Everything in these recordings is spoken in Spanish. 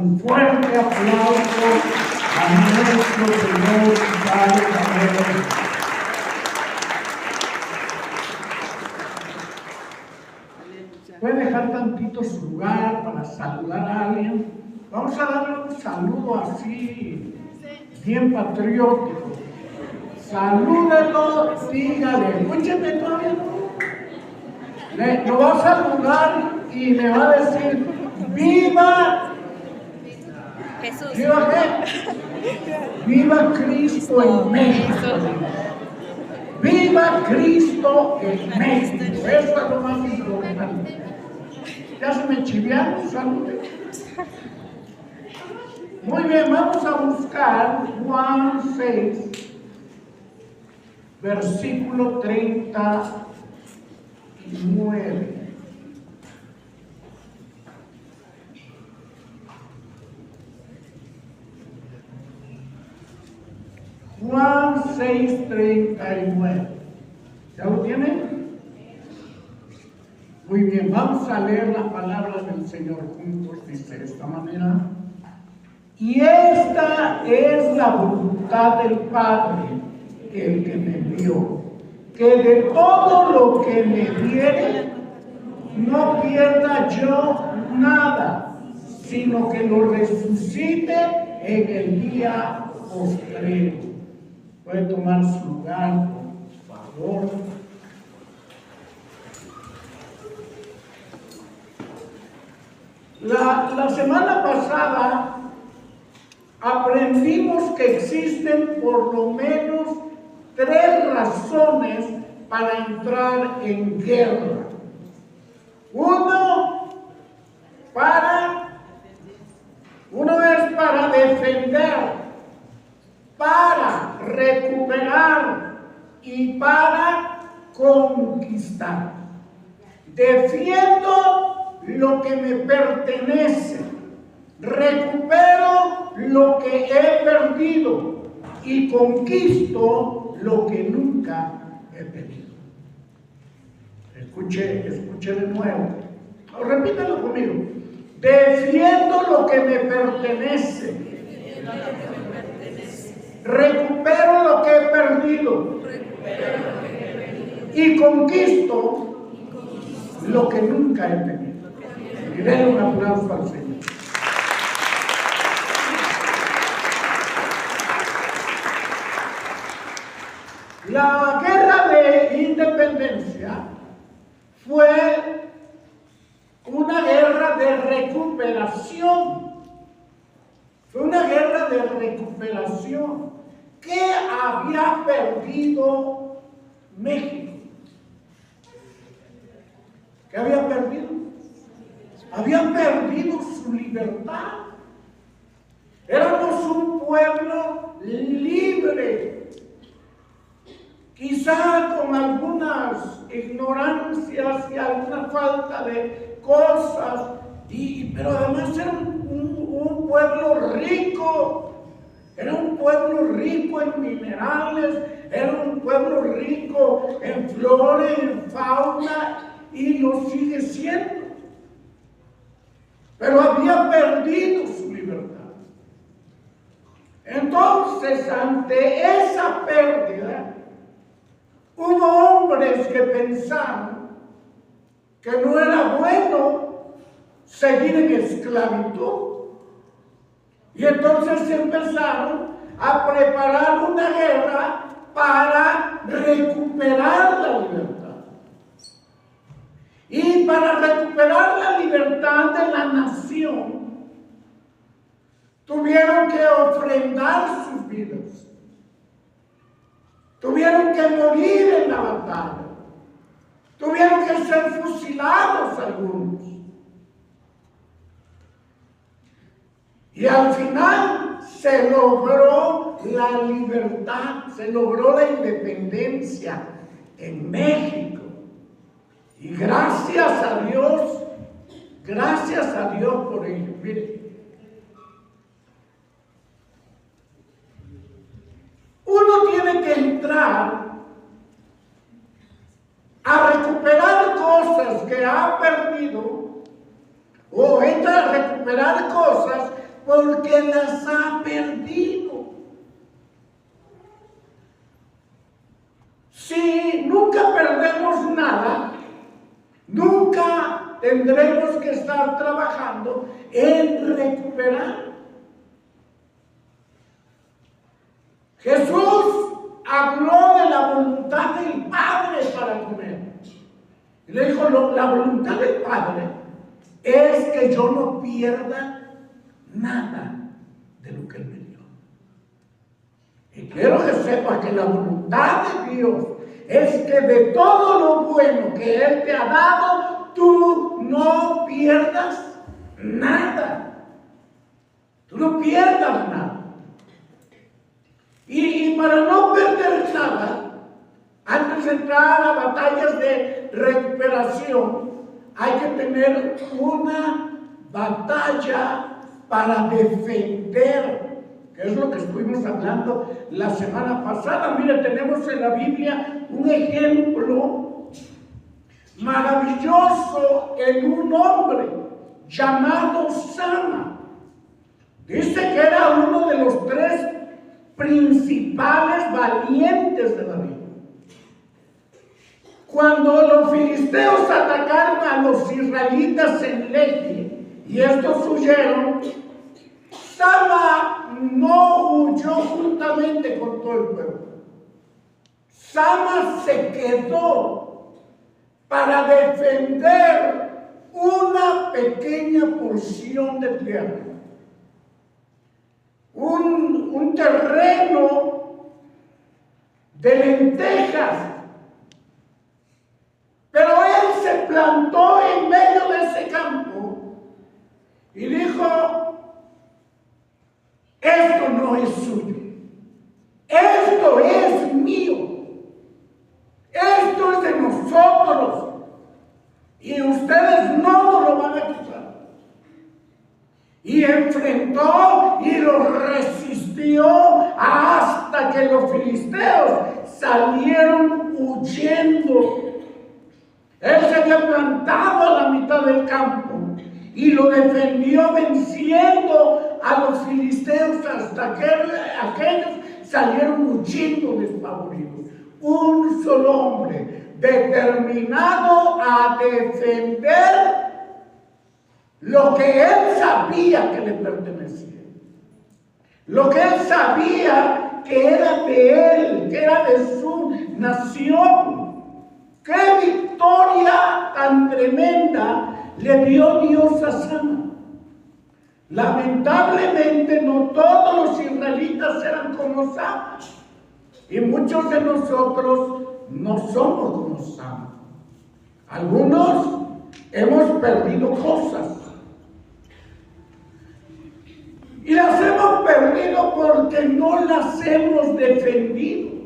un fuerte aplauso a nuestro Señor y Padre Carrero. Puede dejar tantito su lugar para saludar a alguien. Vamos a darle un saludo así, bien patriótico. Salúdelo, dígale, escúcheme todavía. Lo va a saludar y le va a decir, ¡viva Jesús! ¿viva qué? ¡Viva Cristo en México! ¡Viva Cristo en México! Eso es lo más importante. Ya se me chiviaron, salude. Muy bien, vamos a buscar Juan 6, versículo 39. Juan 6, 39. ¿Ya lo tienen? Muy bien, vamos a leer la palabra del Señor juntos. Dice de esta manera: y esta es la voluntad del Padre, el que me envió, que de todo lo que me diere no pierda yo nada, sino que lo resucite en el día postrero. Puede tomar su lugar, por favor. La semana pasada aprendimos que existen por lo menos 3 razones para entrar en guerra. Uno es para defender, para recuperar y para conquistar. Defiendo lo que me pertenece, recupero lo que he perdido y conquisto lo que nunca he tenido. Escuche de nuevo. Repítalo conmigo. Defiendo lo que me pertenece, recupero lo que he perdido y conquisto lo que nunca he tenido. Y denle un aplauso al Señor. La guerra de independencia fue una guerra de recuperación. Fue una guerra de recuperación. ¿Qué había perdido México? ¿Qué había perdido? Había perdido su libertad. Éramos un pueblo libre, quizá con algunas ignorancias y alguna falta de cosas, pero además era un pueblo rico. Era un pueblo rico en minerales, era un pueblo rico en flora, en fauna, y lo sigue siendo. Pero había perdido su libertad. Entonces, ante esa pérdida, hubo hombres que pensaron que no era bueno seguir en esclavitud. Y entonces empezaron a preparar una guerra para recuperar la libertad. Y para recuperar la libertad de la nación, tuvieron que ofrendar sus vidas. Tuvieron que morir en la batalla. Tuvieron que ser fusilados algunos. Y al final se logró la libertad, se logró la independencia en México. Y gracias a Dios por ello. Miren, uno tiene que entrar a recuperar cosas que ha perdido, o entra a recuperar cosas porque las ha perdido. Si nunca perdemos nada, nunca tendremos que estar trabajando en recuperar. Jesús habló de la voluntad del Padre para comer. Y le dijo, la voluntad del Padre es que yo no pierda nada de lo que Él me dio. Y quiero que sepas que la voluntad de Dios es que de todo lo bueno que Él te ha dado, tú no pierdas nada. Tú no pierdas nada. Y para no perder nada, antes de entrar a batallas de recuperación, hay que tener una batalla para defender, que es lo que estuvimos hablando la semana pasada. Mire, tenemos en la Biblia un ejemplo maravilloso en un hombre llamado Sama. Dice que era uno de los 3 principales valientes de la Biblia. Cuando los filisteos atacaron a los israelitas en Lehi y estos huyeron, Sama no huyó juntamente con todo el pueblo. Sama se quedó para defender una pequeña porción de tierra. Un terreno de lentejas. Pero él se plantó en medio de ese campo y dijo, esto no es suyo, esto es mío, esto es de nosotros y ustedes no nos lo van a quitar. Y enfrentó y lo resistió hasta que los filisteos salieron huyendo. Él se había plantado a la mitad del campo y lo defendió venciendo a los filisteos hasta que aquellos salieron huyendo despavoridos. Un solo hombre determinado a defender lo que él sabía que le pertenecía, lo que él sabía que era de él, que era de su nación. ¡Qué victoria tan tremenda le dio Dios a Sama! Lamentablemente no todos los israelitas eran como Sama, y muchos de nosotros no somos como Sama. Algunos hemos perdido cosas. Y las hemos perdido porque no las hemos defendido.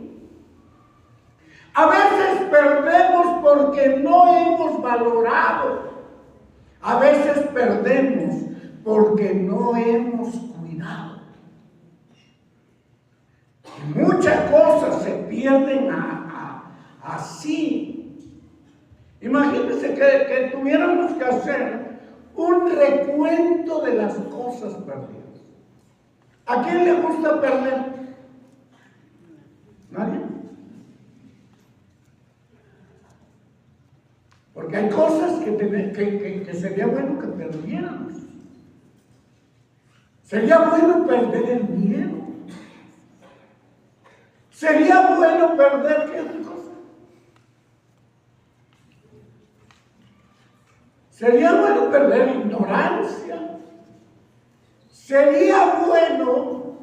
A veces perdemos porque no hemos valorado. A veces perdemos porque no hemos cuidado. Y muchas cosas se pierden así. Imagínense que tuviéramos que hacer un recuento de las cosas perdidas. ¿A quién le gusta perder? ¿Nadie? Porque hay cosas que sería bueno que perdiéramos. Sería bueno perder el miedo. Sería bueno perder qué otra cosa. Sería bueno perder la ignorancia. Sería bueno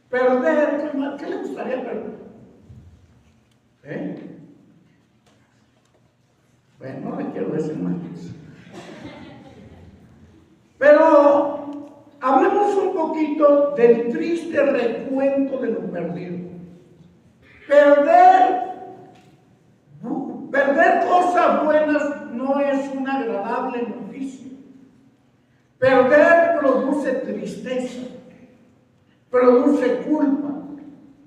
perder, ¿qué le gustaría perder? Bueno, no le quiero decir más. Pero hablemos un poquito del triste recuento de lo perdido. Perder cosas buenas no es una agradable noticia. Perder produce tristeza, produce culpa,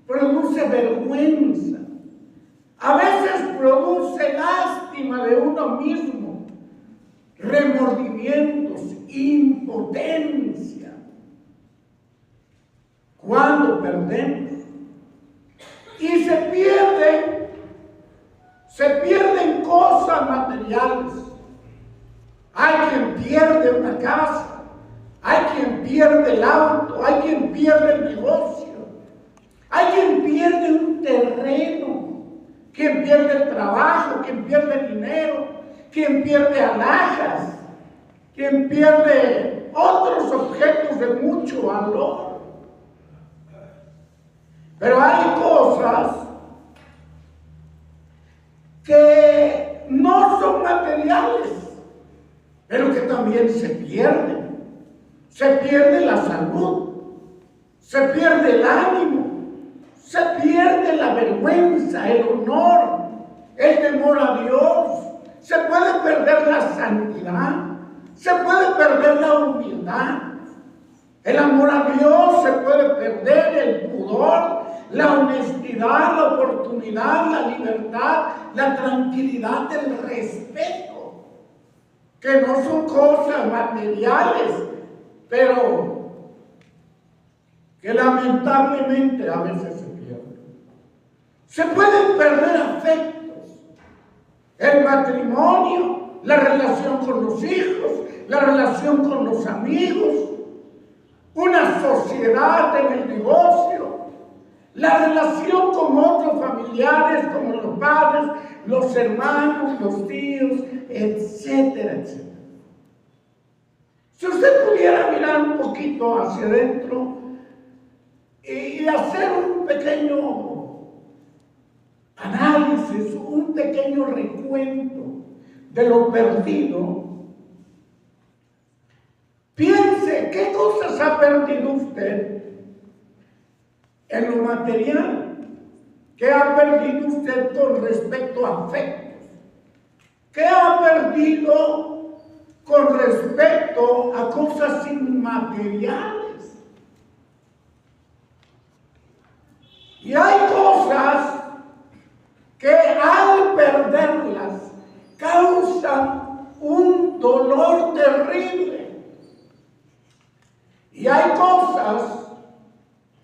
produce vergüenza. A veces produce lástima de uno mismo, remordimientos, impotencia. pierde una casa, hay quien pierde el auto, hay quien pierde el negocio, hay quien pierde un terreno, quien pierde el trabajo, quien pierde el dinero, quien pierde alhajas, quien pierde otros objetos de mucho valor. Pero hay cosas que no son materiales, pero que también se pierden. Se pierde la salud, se pierde el ánimo, se pierde la vergüenza, el honor, el temor a Dios. Se puede perder la santidad, se puede perder la humildad, el amor a Dios, se puede perder el pudor, la honestidad, la oportunidad, la libertad, la tranquilidad, el respeto, que no son cosas materiales, pero que lamentablemente a veces se pierden. Se pueden perder afectos, el matrimonio, la relación con los hijos, la relación con los amigos, una sociedad en el negocio, la relación con otros familiares como los padres, los hermanos, los tíos, etcétera, etcétera. Si usted pudiera mirar un poquito hacia adentro y hacer un pequeño análisis, un pequeño recuento de lo perdido, piense qué cosas ha perdido usted en lo material, qué ha perdido usted con respecto a afectos, qué ha perdido con respecto a cosas inmateriales. Y hay cosas que al perderlas causan un dolor terrible. Y hay cosas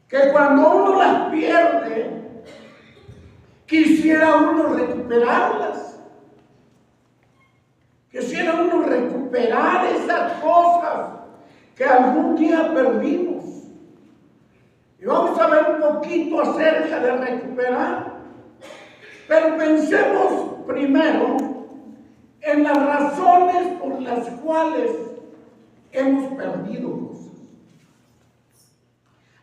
que cuando uno las pierde, quisiera uno recuperarlas. Quisiera uno recuperar esas cosas que algún día perdimos. Y vamos a ver un poquito acerca de recuperar. Pero pensemos primero en las razones por las cuales hemos perdido cosas.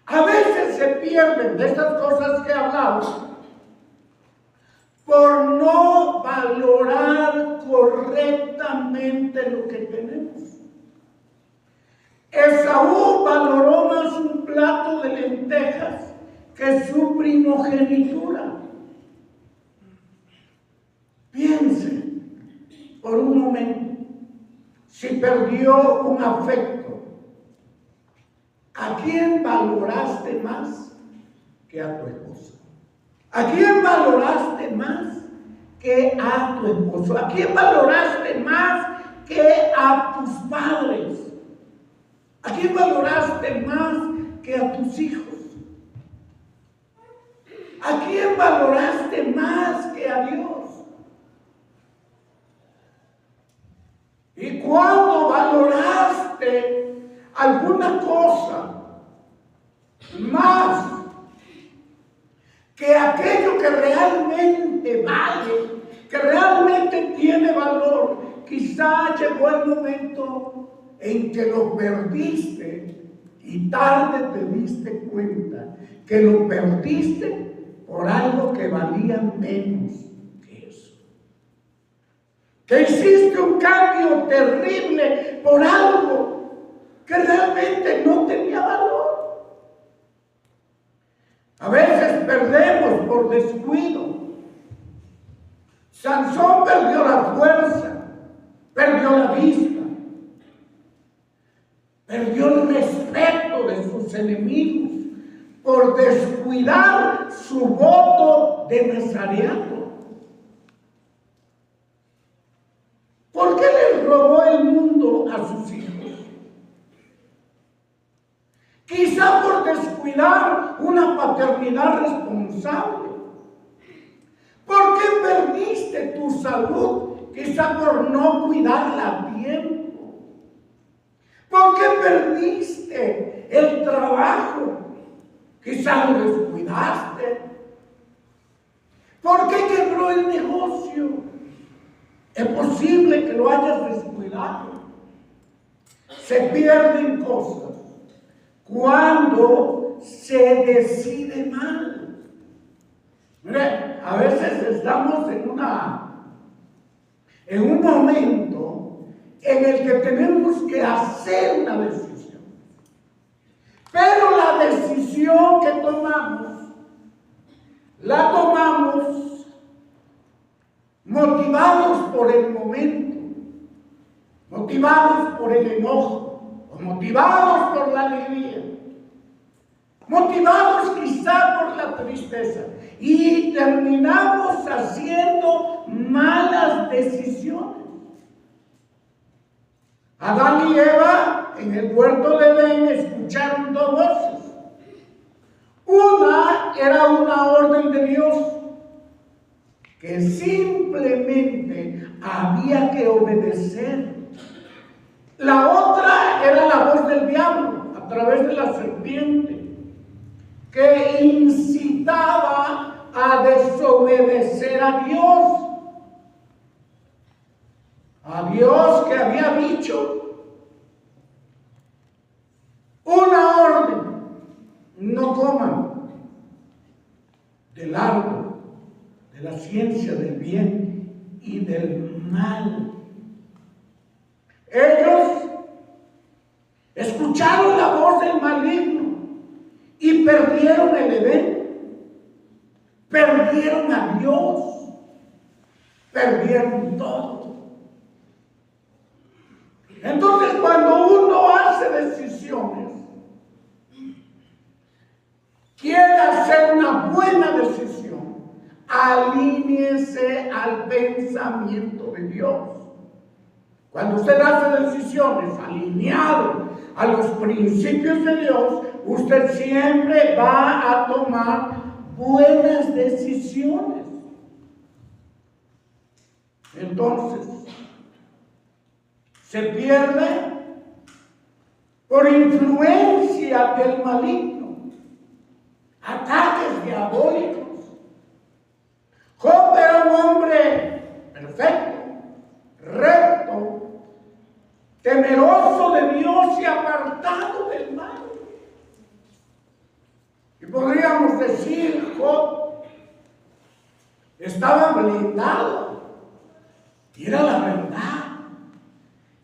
A veces se pierden de estas cosas que hablamos por no valorar correctamente lo que tenemos. Esaú valoró más un plato de lentejas que su primogenitura. Piense por un momento, si perdió un afecto, ¿a quién valoraste más que a tu esposa? ¿A quién valoraste más que a tu esposo? ¿A quién valoraste más que a tus padres? ¿A quién valoraste más que a tus hijos? ¿A quién valoraste más que a Dios? Y cuando valoraste alguna cosa más que aquello que realmente vale, que realmente tiene valor, quizá llegó el momento en que lo perdiste y tarde te diste cuenta que lo perdiste por algo que valía menos que eso. Que hiciste un cambio terrible por algo que realmente no tenía valor. A veces perdemos por descuido. Sansón perdió la fuerza, perdió la vista, perdió el respeto de sus enemigos por descuidar su voto de nazareato. ¿Por qué les robó el mundo a sus hijos? Quizá por descuidar una paternidad responsable. ¿Por qué perdiste tu salud? Quizá por no cuidarla a tiempo. perdiste el trabajo, quizá lo descuidaste. ¿Por qué quebró el negocio? Es posible que lo hayas descuidado. Se pierden cosas cuando se decide mal. Mire, a veces estamos en un momento en el que tenemos que hacer una decisión. Pero la decisión que tomamos, la tomamos motivados por el momento, motivados por el enojo, o motivados por la alegría, motivados quizá por la tristeza, y terminamos haciendo malas decisiones. Adán y Eva en el huerto de Edén escucharon dos voces. Una era una orden de Dios que simplemente había que obedecer. La otra era la voz del diablo a través de la serpiente, que incitaba a desobedecer a Dios que había dicho una orden: no coman del árbol de la ciencia del bien y del mal. Ellos escucharon la voz del maligno y perdieron el Edén, perdieron a Dios, perdieron todo. Entonces, cuando uno hace decisiones, quiere hacer una buena decisión, alíñese al pensamiento de Dios. Cuando usted hace decisiones alineado a los principios de Dios, usted siempre va a tomar buenas decisiones. Entonces, se pierde por influencia del maligno, ataques diabólicos. Job era un hombre perfecto, recto, temeroso de Dios y apartado del mal. Y podríamos decir, Job estaba blindado, y era la verdad.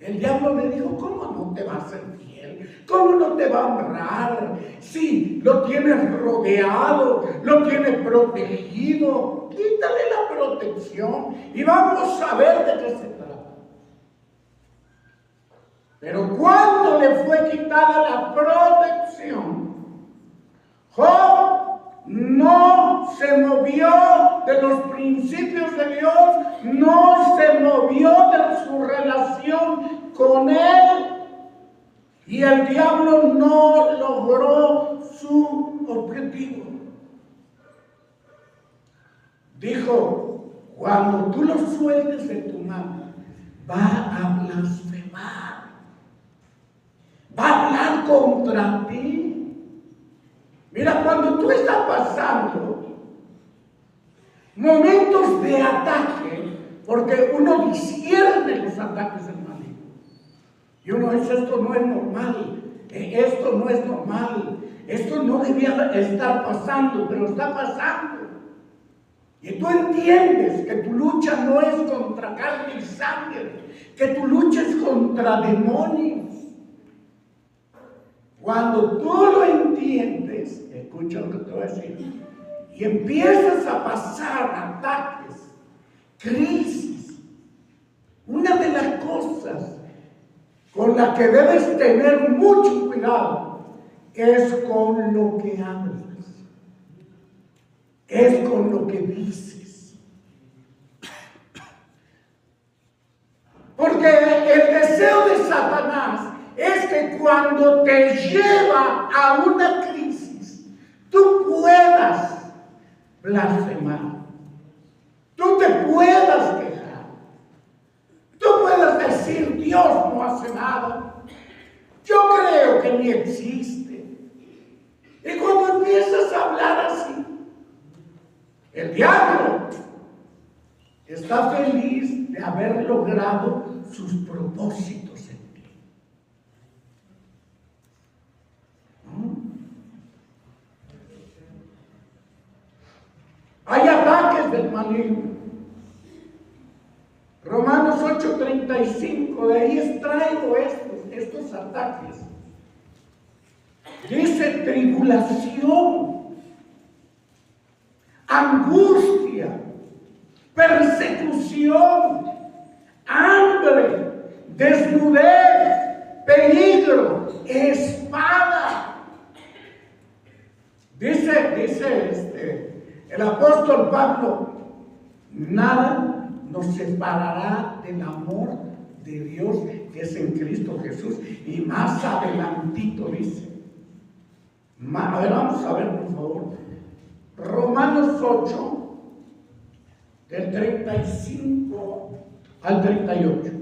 El diablo le dijo: ¿cómo no te va a ser fiel? ¿Cómo no te va a honrar? Sí, lo tienes rodeado, lo tienes protegido. Quítale la protección y vamos a ver de qué se trata. Pero cuando le fue quitada la protección, Job no se movió de los principios de Dios, no se movió de su relación con Él, y el diablo no logró su objetivo. Dijo: cuando tú lo sueltes de tu mano, va a blasfemar, va a hablar contra ti. Mira, cuando tú estás pasando momentos de ataque, porque uno discierne los ataques del maligno, y uno dice: esto no es normal, esto no es normal, esto no debía estar pasando, pero está pasando. Y tú entiendes que tu lucha no es contra carne y sangre, que tu lucha es contra demonios. Cuando tú lo entiendes, escucha lo que te voy a decir, y empiezas a pasar ataques, crisis, una de las cosas con las que debes tener mucho cuidado es con lo que hablas, es con lo que dices. Porque el deseo de Satanás es que cuando te lleva a una crisis, tú puedas blasfemar, tú te puedas quejar, tú puedas decir: Dios no hace nada, Yo creo que ni existe. Y cuando empiezas a hablar así, el diablo está feliz de haber logrado sus propósitos en ti. ¿No? Hay ataques del maligno. Romanos 8:35, de ahí extraigo estos ataques. Dice tribulación, angustia, persecución, hambre, desnudez, peligro, espada. Dice el apóstol Pablo, nada nos separará del amor de Dios que es en Cristo Jesús. Y más adelantito dice, a ver, vamos a ver por favor, Romanos 8, del 35 al 38.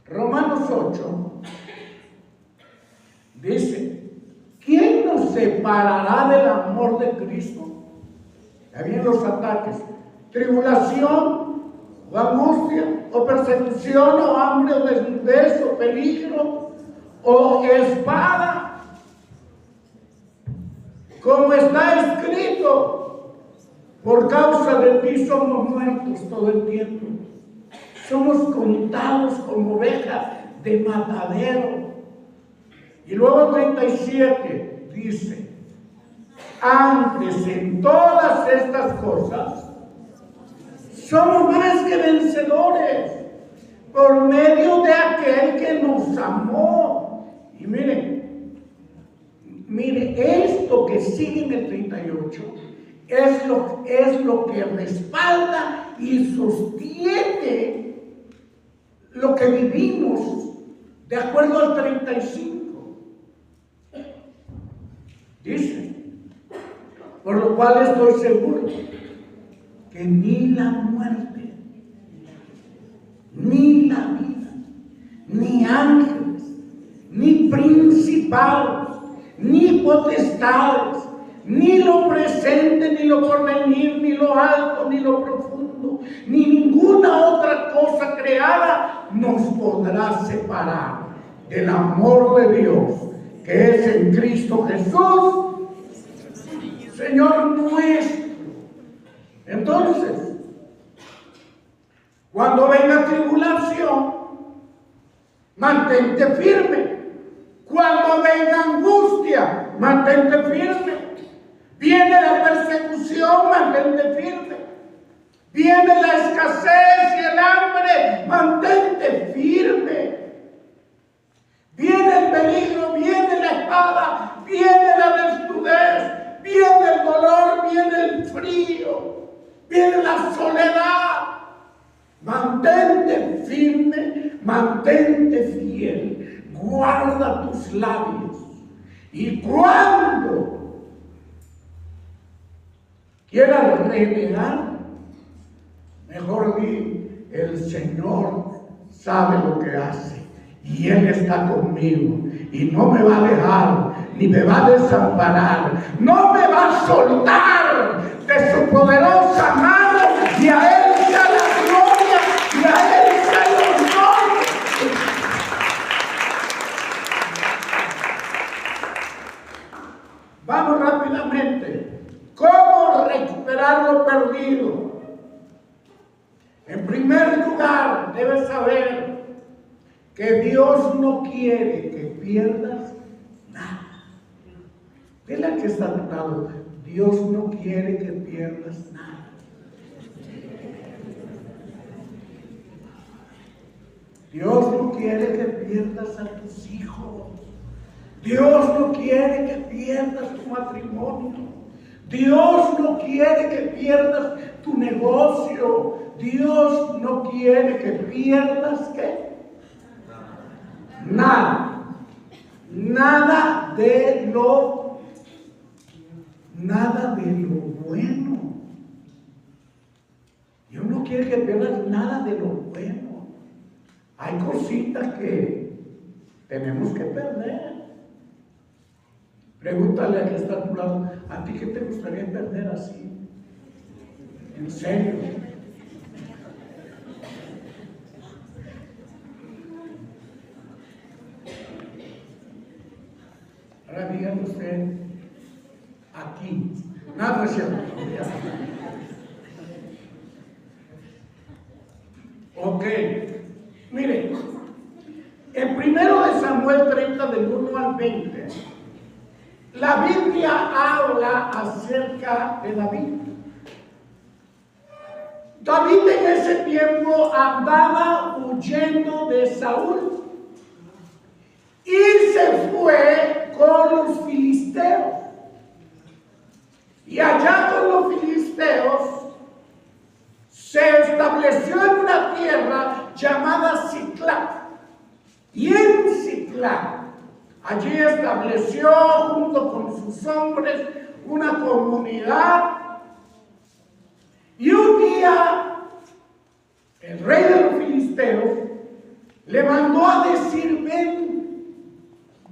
Romanos 8 dice, ¿quién nos separará del amor de Cristo? Ya vienen los ataques. Tribulación, o angustia, o persecución, o hambre, o desnudez, o peligro, o espada. Como está escrito, por causa de ti somos muertos todo el tiempo. Somos contados como ovejas de matadero. Y luego 37 dice, antes en todas estas cosas somos más que vencedores por medio de aquel que nos amó. Y mire, esto que sigue en el 38 es lo que respalda y sostiene lo que vivimos de acuerdo al 35. Dice, por lo cual estoy seguro que ni la muerte, ni la vida, ni ángeles, ni principados, ni potestades, ni lo presente, ni lo porvenir, ni lo alto, ni lo profundo, ni ninguna otra cosa creada nos podrá separar del amor de Dios que es en Cristo Jesús, Señor nuestro. Entonces, cuando venga tribulación, mantente firme. Cuando venga angustia, mantente firme. Viene la persecución, mantente firme. Viene la escasez y el hambre, mantente firme. Viene el peligro, viene la espada, viene la desnudez, viene el dolor, viene el frío, viene la soledad. Mantente firme, mantente fiel, guarda tus labios. Y cuando quieras renegar, mejor di, el Señor sabe lo que hace y Él está conmigo y no me va a dejar ni me va a desamparar, no me va a soltar de su poderosa mano, y a Él sea la gloria y a Él sea el honor. Vamos rápidamente. ¿Cómo recuperar lo perdido? En primer lugar, debes saber que Dios no quiere que pierdas nada. Dile al que está a tu lado, Dios no quiere que pierdas nada. Dios no quiere que pierdas a tus hijos. Dios no quiere que pierdas tu matrimonio. Dios no quiere que pierdas tu negocio. Dios no quiere que pierdas ¿qué? Nada. Nada de lo bueno. Yo no quiere que pierdas nada de lo bueno. Hay cositas que tenemos que perder. Pregúntale a que está a tu lado, ¿a ti qué te gustaría perder así? ¿En serio? Ahora dígame usted, aquí, nada es cierto. Ok, mire, en 1 Samuel 30 del 1 al 20, la Biblia habla acerca de David. David en ese tiempo andaba huyendo de Saúl y se fue con los filisteos. Y allá con los filisteos se estableció en una tierra llamada Siclac. Y en Siclac, allí estableció junto con sus hombres una comunidad. Y un día el rey de los filisteos le mandó a decir: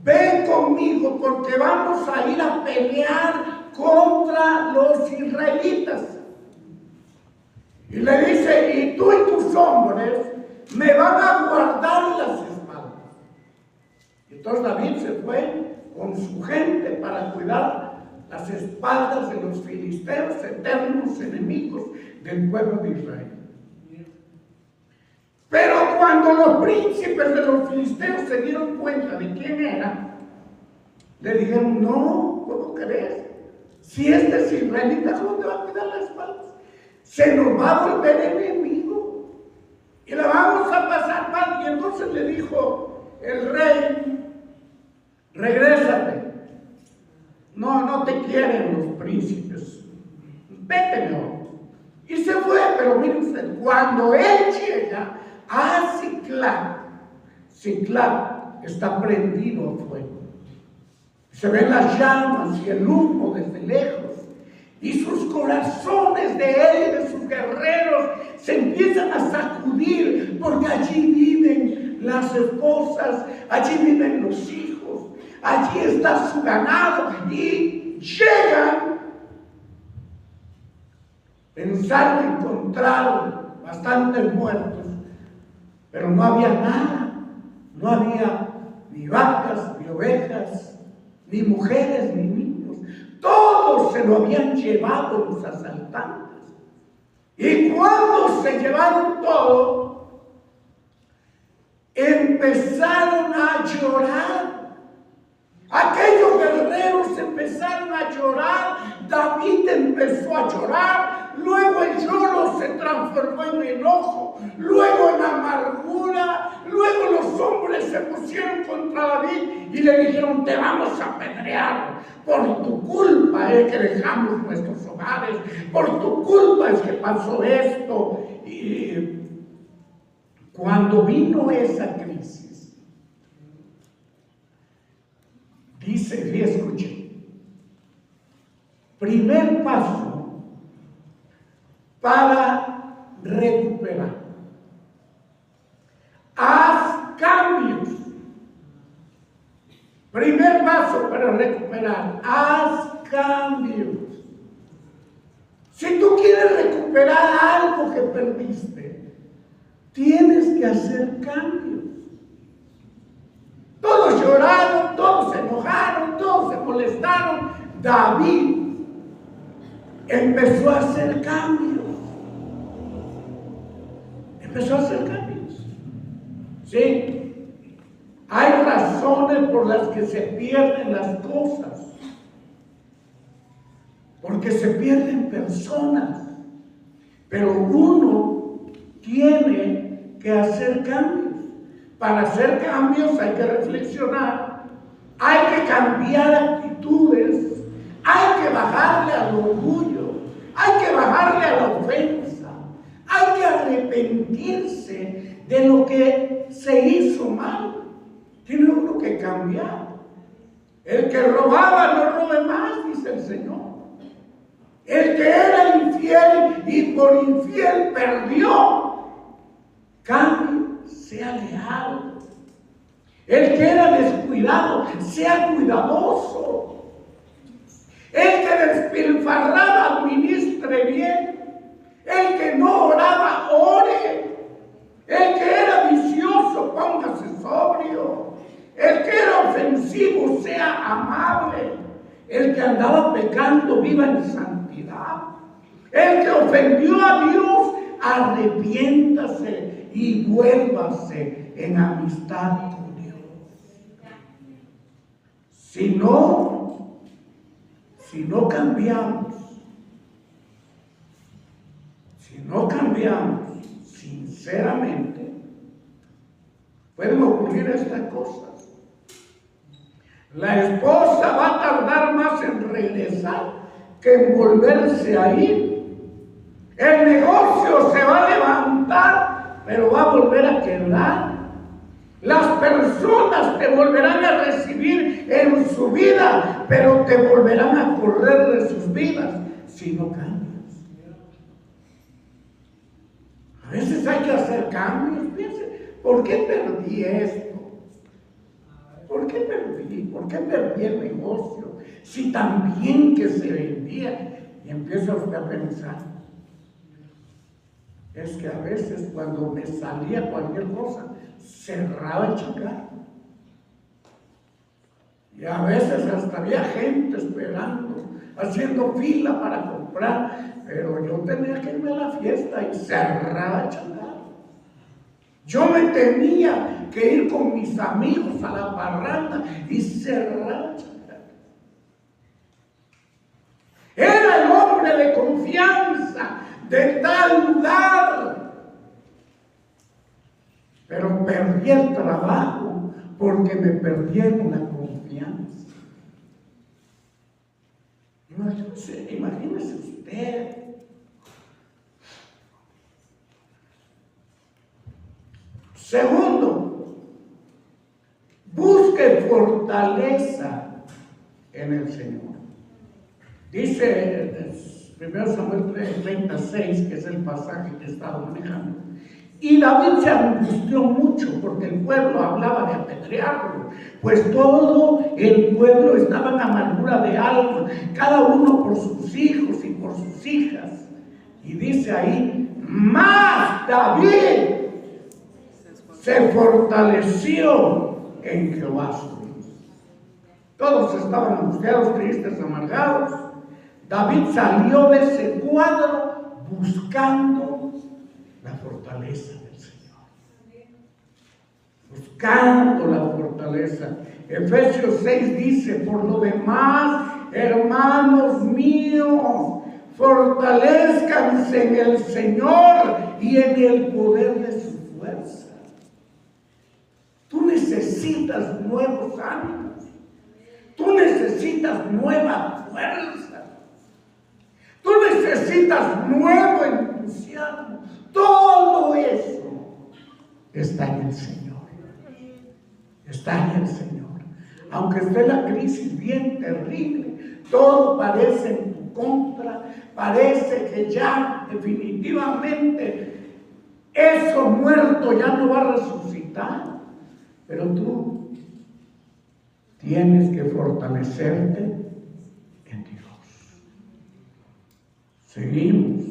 ven conmigo porque vamos a ir a pelear contra los israelitas. Y le dice: y tú y tus hombres me van a guardar las espaldas. Y entonces David se fue con su gente para cuidar las espaldas de los filisteos, eternos enemigos del pueblo de Israel. Pero cuando los príncipes de los filisteos se dieron cuenta de quién era, le dijeron: no, ¿cómo crees? Si este es israelita, ¿cómo te va a cuidar las espaldas? Se nos va a volver enemigo y la vamos a pasar mal. Y entonces le dijo el rey: regrésate. No te quieren los príncipes. Vete mejor. Y se fue, pero miren usted, cuando él llega a Siclac, Siclac está prendido a fuego. Se ven las llamas y el humo desde lejos. Y sus corazones de él y de sus guerreros se empiezan a sacudir, porque allí viven las esposas, allí viven los hijos, allí está su ganado. Y llegan, pensaron encontrar bastantes muertos, pero no había nada, no había ni vacas, ni ovejas, ni mujeres, ni niños. Todos se lo habían llevado los asaltantes. Y cuando se llevaron todo, empezaron a llorar. Aquellos guerreros empezaron a llorar. David empezó a llorar. Luego el lloro se transformó en enojo, luego en amargura. Luego los hombres se pusieron contra David y le dijeron: te vamos a apedrear. Por tu culpa es que dejamos nuestros hogares. Por tu culpa es que pasó esto. Y cuando vino esa crisis, dice, y escuchen, primer paso para recuperar: haz cambios. Primer paso para recuperar: haz cambios. Si tú quieres recuperar algo que perdiste, tienes que hacer cambios. Todos lloraron, todos se enojaron, todos se molestaron. David empezó a hacer cambios. Empezó a hacer cambios. ¿Sí? Hay razones por las que se pierden las cosas. Porque se pierden personas. Pero uno tiene que hacer cambios. Para hacer cambios hay que reflexionar. Hay que cambiar actitudes. Hay que bajarle al orgullo. Hay que bajarle a la ofensa. Hay que arrepentirse de lo que se hizo mal. Tiene uno que cambiar. El que robaba no robe más, dice el Señor. El que era infiel y por infiel perdió. Cambie, sea leal. El que era descuidado, sea cuidadoso. El que despilfarraba, administre bien. El que no oraba, ore. El que era vicioso, póngase sobrio. El que era ofensivo, sea amable. El que andaba pecando, viva en santidad. El que ofendió a Dios, arrepiéntase y vuélvase en amistad con Dios. Si no cambiamos, sinceramente, pueden ocurrir estas cosas. La esposa va a tardar más en regresar que en volverse a ir. El negocio se va a levantar, pero va a volver a quebrar. Las personas te volverán a recibir en su vida, pero te volverán a correr de sus vidas si no cambias. A veces hay que hacer cambios. Piense, ¿por qué perdí esto? ¿Por qué perdí? ¿Por qué perdí el negocio? Si tan bien que se vendía. Y empieza usted a pensar, es que a veces cuando me salía cualquier cosa, cerraba el changarro. Y a veces hasta había gente esperando, haciendo fila para comprar, pero yo tenía que irme a la fiesta y cerraba el changarro. Yo me tenía que ir con mis amigos a la parranda y cerraba el changarro. Era el hombre de confianza de tal lugar, pero perdí el trabajo porque me perdieron la confianza. Imagínese usted. Segundo, busque fortaleza en el Señor. Dice 1 Samuel 36, que es el pasaje que estaba manejando. Y David se angustió mucho porque el pueblo hablaba de apedrearlo, pues todo el pueblo estaba en amargura de alma, cada uno por sus hijos y por sus hijas. Y dice ahí, más David se fortaleció en Jehová su Dios. Todos estaban angustiados, tristes, amargados. David salió de ese cuadro buscando la fortaleza del Señor. Buscando la fortaleza. Efesios 6 dice, por lo demás, hermanos míos, fortalezcanse en el Señor y en el poder de su fuerza. Tú necesitas nuevos ánimos. Tú necesitas nueva fuerza. Tú necesitas nuevo entusiasmo. Todo eso está en el Señor. Está en el Señor. Aunque esté la crisis bien terrible, todo parece en tu contra, parece que ya definitivamente eso muerto ya no va a resucitar. Pero tú tienes que fortalecerte en Dios. Seguimos.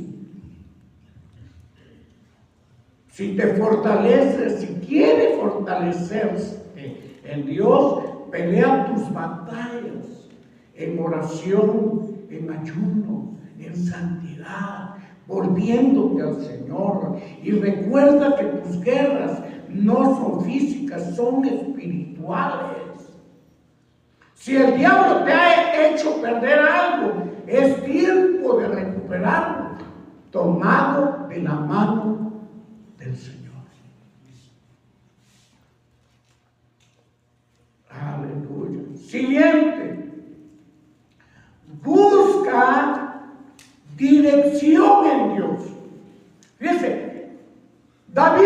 Si te fortaleces, si quieres fortalecerse en Dios, pelea tus batallas en oración, en ayuno, en santidad, volviéndote al Señor. Y recuerda que tus guerras no son físicas, son espirituales. Si el diablo te ha hecho perder algo, es tiempo de recuperarlo, tomado de la mano del Señor. Aleluya. Siguiente. Busca dirección en Dios. Fíjense, David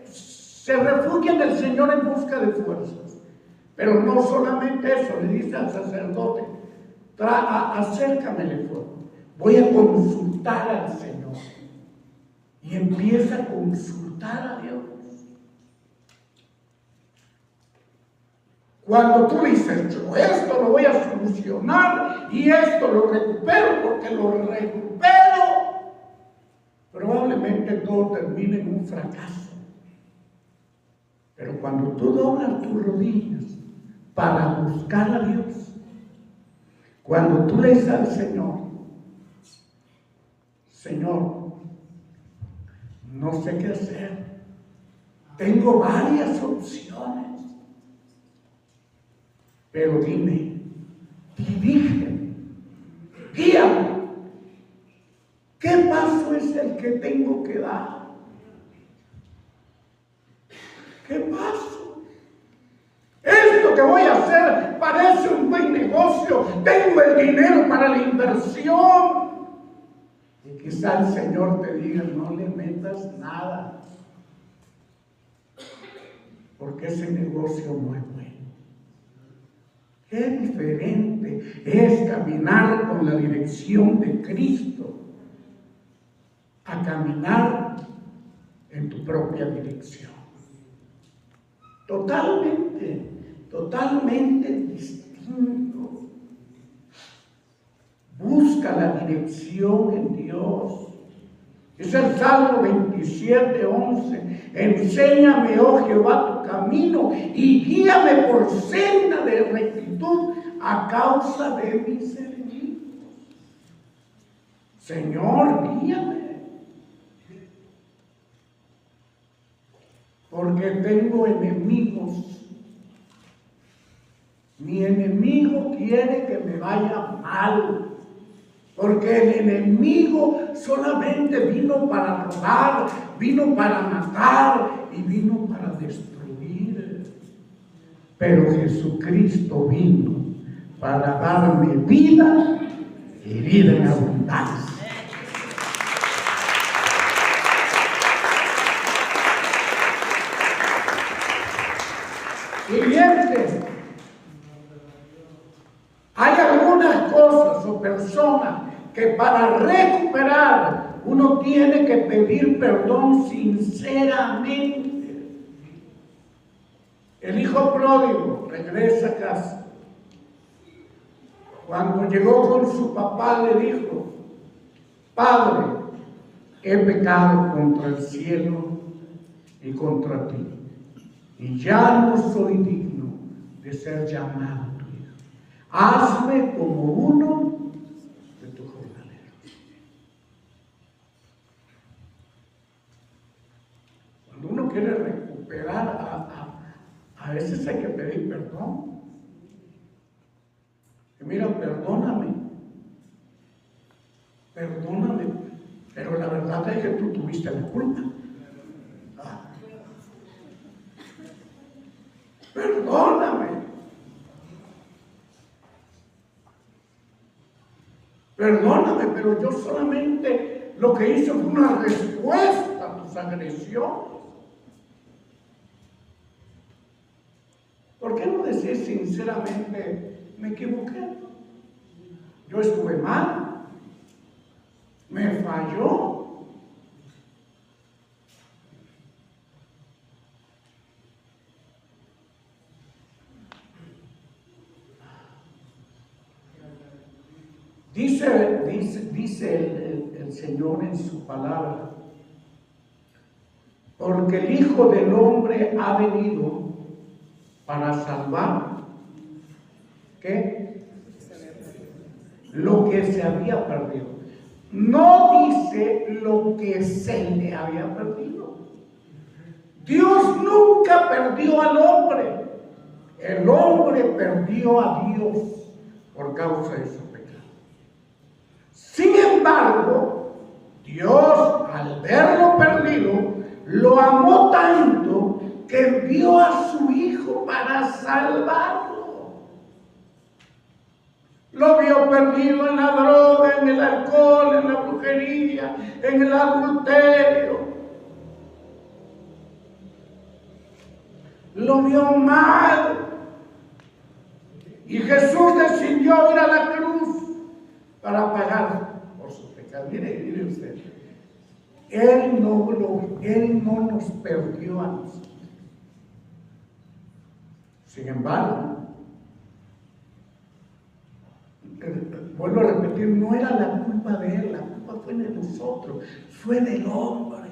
se refugia en el Señor en busca de fuerzas. Pero no solamente eso, le dice al sacerdote, acércamele fuego. voy a consultar al Señor. Y empieza a consultar a Dios. Cuando tú dices, yo esto lo voy a solucionar y esto lo recupero porque lo recupero, probablemente todo termine en un fracaso. Pero cuando tú doblas tus rodillas para buscar a Dios, cuando tú le dices al Señor, Señor, no sé qué hacer, tengo varias opciones, pero dime, dirígeme, guíame, ¿qué paso es el que tengo que dar? ¿Qué paso? Esto que voy a hacer parece un buen negocio, tengo el dinero para la inversión. Y quizá el Señor te diga, no le metas nada, porque ese negocio no es bueno. Qué diferente es caminar con la dirección de Cristo a caminar en tu propia dirección. Totalmente distinto. Busca la dirección en Dios. Es el Salmo 27:11. Enséñame, oh Jehová, tu camino y guíame por senda de rectitud a causa de mis enemigos. Señor, guíame. Porque tengo enemigos. Mi enemigo quiere que me vaya mal. Porque el enemigo solamente vino para robar, vino para matar y vino para destruir. Pero Jesucristo vino para darme vida y vida en abundancia. Siguiente. Hay algunas cosas o personas que para recuperar uno tiene que pedir perdón sinceramente. El hijo pródigo regresa a casa. Cuando llegó con su papá le dijo, Padre, he pecado contra el cielo y contra ti, y ya no soy digno de ser llamado tu hijo. Hazme como uno de tus jornaleros. Cuando uno quiere recuperar, a veces hay que pedir perdón. Y mira, perdóname, pero la verdad es que tú tuviste la culpa. Perdóname, pero yo solamente lo que hice fue una respuesta a tus agresiones. ¿Por qué no decir sinceramente, me equivoqué? Yo estuve mal, me falló. Dice el Señor en su palabra, porque el Hijo del Hombre ha venido para salvar, ¿qué? Lo que se había perdido. No dice lo que se le había perdido. Dios nunca perdió al hombre. El hombre perdió a Dios por causa de su pecado. Sin embargo, Dios, al verlo perdido, lo amó tanto que envió a su Hijo para salvarlo. Lo vio perdido en la droga, en el alcohol, en la brujería, en el adulterio. Lo vio mal. Y Jesús decidió ir a la cruz para pagar por sea, mire usted, Él no nos perdió a nosotros. Sin embargo, vuelvo a repetir, no era la culpa de Él, la culpa fue de nosotros, fue del hombre.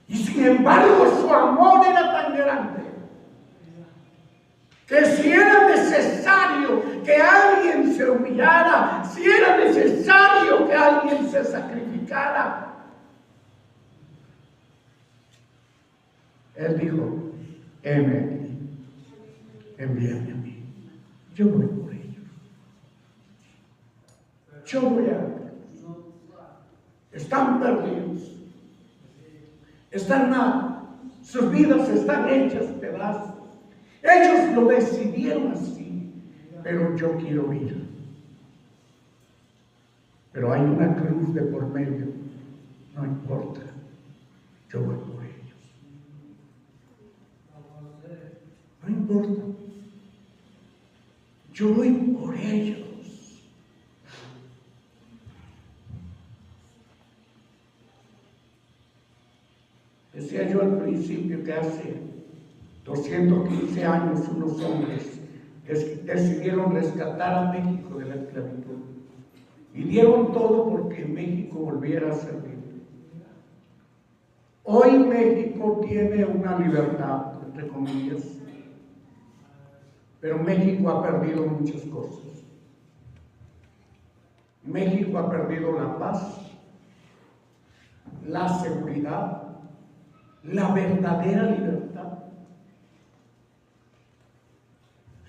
Y sin embargo, su amor era tan grande que si era necesario que alguien se humillara, si era necesario que alguien se sacrificara, Él dijo: heme aquí, envíame a mí, yo voy por ellos, yo voy a ellos. Están perdidos, están mal, sus vidas están hechas pedazos. Ellos lo decidieron así, pero yo quiero ir. Pero hay una cruz de por medio, no importa, yo voy por ellos. No importa, yo voy por ellos. Decía yo al principio que hace 215 años unos hombres decidieron rescatar a México de la esclavitud y dieron todo porque México volviera a ser libre. Hoy México tiene una libertad, entre comillas, pero México ha perdido muchas cosas. México ha perdido la paz, la seguridad, la verdadera libertad.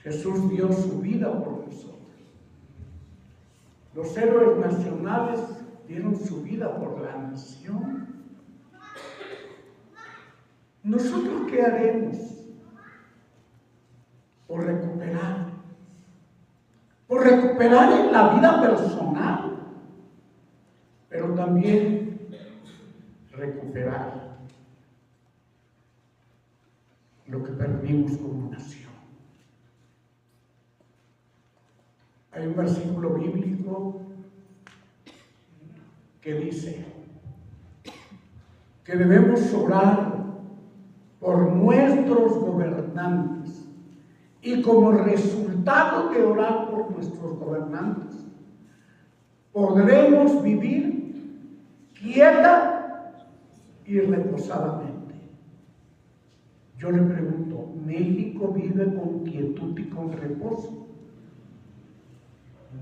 Jesús dio su vida por nosotros. Los héroes nacionales dieron su vida por la nación. ¿Nosotros qué haremos por recuperar? Por recuperar en la vida personal, pero también recuperar lo que perdimos como nación. Hay un versículo bíblico que dice que debemos orar por nuestros gobernantes y como resultado de orar por nuestros gobernantes podremos vivir quieta y reposadamente. Yo le pregunto, ¿México vive con quietud y con reposo?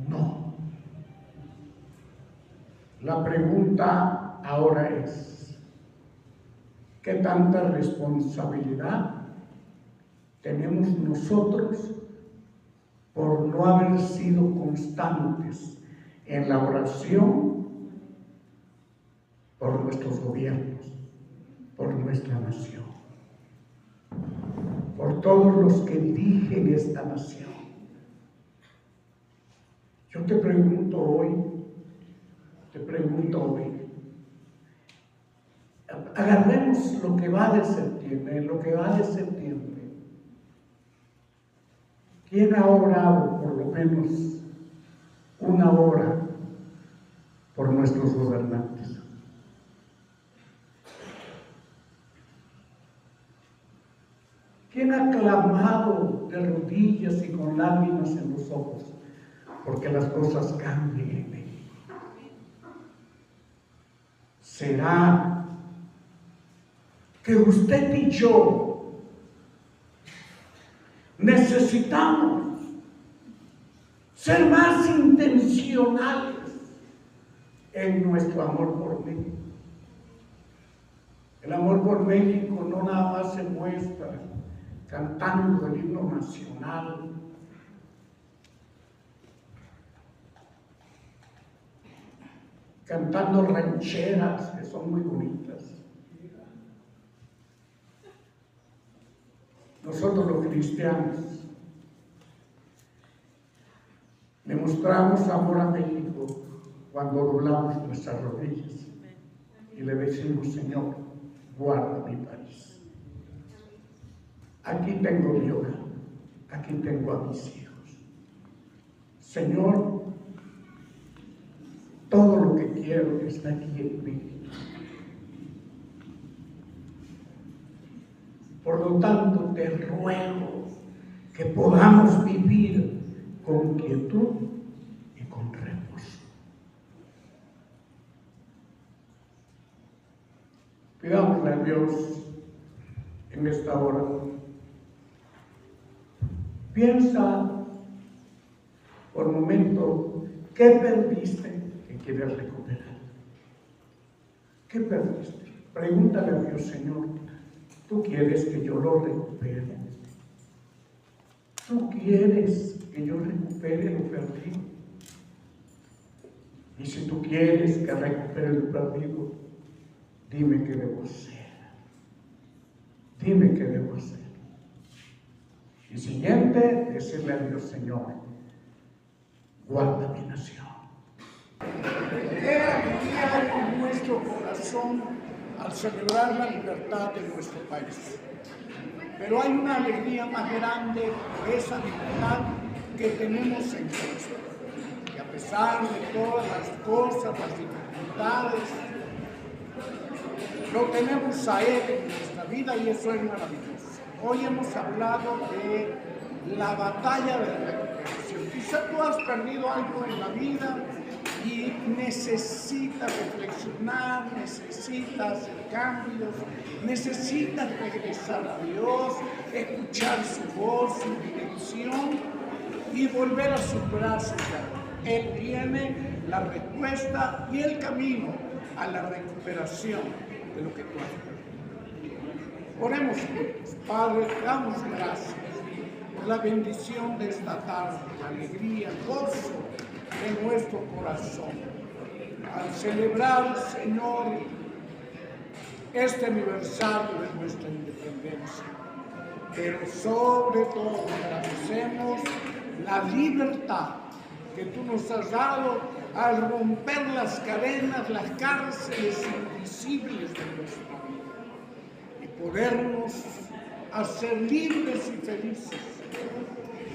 No. La pregunta ahora es, ¿qué tanta responsabilidad tenemos nosotros por no haber sido constantes en la oración por nuestros gobiernos, por nuestra nación, por todos los que dirigen esta nación? Yo te pregunto hoy, agarremos lo que va de septiembre, ¿quién ha orado por lo menos una hora por nuestros gobernantes? ¿Quién ha clamado de rodillas y con lágrimas en los ojos porque las cosas cambien en México? ¿Será que usted y yo necesitamos ser más intencionales en nuestro amor por México? El amor por México no nada más se muestra cantando el himno nacional, cantando rancheras que son muy bonitas. Nosotros los cristianos le mostramos amor a México cuando doblamos nuestras rodillas y le decimos: Señor, guarda mi país. Aquí tengo mi hogar, aquí tengo a mis hijos. Señor, todo lo que quiero está aquí en mí. Por lo tanto, te ruego que podamos vivir con quietud y con reposo. Pidámosle a Dios en esta hora. Piensa por un momento, ¿qué perdiste que quieres recuperar? ¿Qué perdiste? Pregúntale a Dios, Señor, ¿tú quieres que yo lo recupere? ¿Tú quieres que yo recupere lo perdido? Y si tú quieres que recupere lo perdido, dime qué debo hacer. Dime qué debo hacer. Y siguiente, decirle a Dios, Señor, guarda mi nación. Qué alegría en nuestro corazón al celebrar la libertad de nuestro país. Pero hay una alegría más grande por esa libertad que tenemos en Cristo. Y a pesar de todas las cosas, las dificultades, lo tenemos a Él en nuestra vida y eso es maravilloso. Hoy hemos hablado de la batalla de la recuperación. Quizá tú has perdido algo en la vida y necesitas reflexionar, necesitas hacer cambios, necesitas regresar a Dios, escuchar su voz, su dirección y volver a sus brazos. Él tiene la respuesta y el camino a la recuperación de lo que tú has perdido. Oremos juntos. Padre, te damos gracias por la bendición de esta tarde, la alegría, el gozo de nuestro corazón. Al celebrar, Señor, este aniversario de nuestra independencia. Pero sobre todo agradecemos la libertad que tú nos has dado al romper las cadenas, las cárceles invisibles de nuestra vida y podernos hacer libres y felices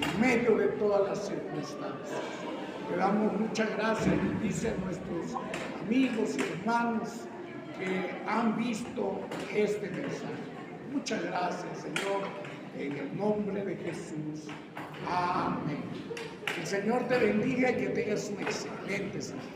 en medio de todas las circunstancias. Te damos muchas gracias y dice a nuestros amigos y hermanos que han visto este mensaje. Muchas gracias, Señor, en el nombre de Jesús. Amén. Que el Señor te bendiga y que tengas un excelente semana.